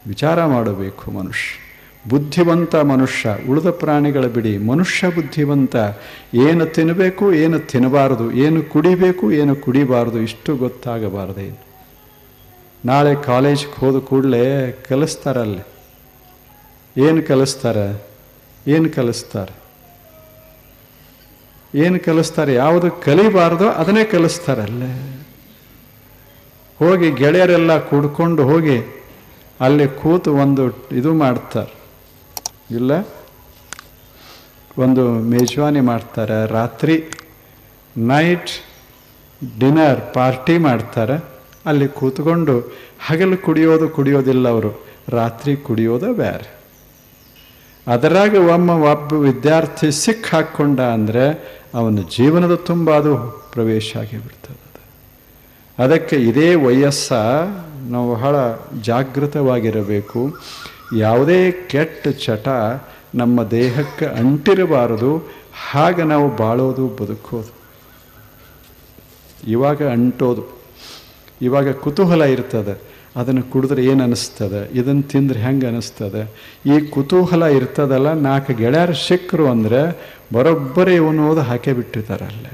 ವಿಚಾರ ಮಾಡಬೇಕು ಮನುಷ್ಯ. ಬುದ್ಧಿವಂತ ಮನುಷ್ಯ, ಉಳಿದ ಪ್ರಾಣಿಗಳ ಬಿಡಿ, ಮನುಷ್ಯ ಬುದ್ಧಿವಂತ. ಏನು ತಿನ್ನಬೇಕು, ಏನು ತಿನ್ನಬಾರದು, ಏನು ಕುಡಿಬೇಕು, ಏನು ಕುಡಿಬಾರದು, ಇಷ್ಟು ಗೊತ್ತಾಗಬಾರ್ದೇನು. ನಾಳೆ ಕಾಲೇಜ್ಗೆ ಹೋದ ಕೂಡಲೇ ಕಲಿಸ್ತಾರಲ್ಲಿ. ಏನು ಕಲಿಸ್ತಾರೆ? ಯಾವುದು ಕಲಿಬಾರ್ದೋ ಅದನ್ನೇ ಕಲಿಸ್ತಾರಲ್ಲೇ. ಹೋಗಿ ಗೆಳೆಯರೆಲ್ಲ ಕೂಡ್ಕೊಂಡು ಹೋಗಿ ಅಲ್ಲಿ ಕೂತು ಒಂದು ಇದು ಮಾಡ್ತಾರೆ, ಇಲ್ಲ ಒಂದು ಮೇಜವಾನಿ ಮಾಡ್ತಾರೆ. ರಾತ್ರಿ ನೈಟ್ ಡಿನ್ನರ್ ಪಾರ್ಟಿ ಮಾಡ್ತಾರೆ. ಅಲ್ಲಿ ಕೂತ್ಕೊಂಡು ಹಗಲು ಕುಡಿಯೋದಿಲ್ಲ ಅವರು, ರಾತ್ರಿ ಕುಡಿಯೋದು ಬೇರೆ. ಅದರಾಗ ಒಬ್ಬ ವಿದ್ಯಾರ್ಥಿ ಸಿಕ್ಕ ಹಾಕ್ಕೊಂಡ ಅಂದರೆ ಅವನ ಜೀವನದ ತುಂಬ ಅದು ಪ್ರವೇಶ ಆಗಿಬಿಡ್ತದೆ. ಅದಕ್ಕೆ ಇದೇ ವಯಸ್ಸ ನಾವು ಬಹಳ ಜಾಗೃತವಾಗಿರಬೇಕು. ಯಾವುದೇ ಕೆಟ್ಟ ಚಟ ನಮ್ಮ ದೇಹಕ್ಕೆ ಅಂಟಿರಬಾರದು. ಹಾಗೆ ನಾವು ಬಾಳೋದು, ಬದುಕೋದು. ಇವಾಗ ಅಂಟೋದು, ಇವಾಗ ಕುತೂಹಲ ಇರ್ತದೆ. ಅದನ್ನು ಕುಡಿದ್ರೆ ಏನು ಅನ್ನಿಸ್ತದೆ, ಇದನ್ನು ತಿಂದ್ರೆ ಹೆಂಗೆ ಅನ್ನಿಸ್ತದೆ, ಈ ಕುತೂಹಲ ಇರ್ತದಲ್ಲ. 4 ಗೆಳೆಯರು ಸಿಕ್ಕರು ಅಂದರೆ ಬರೋಬ್ಬರಿ ಇವನು ಓದು ಹಾಕೇ ಬಿಟ್ಟಿರ್ತಾರೆ ಅಲ್ಲೇ.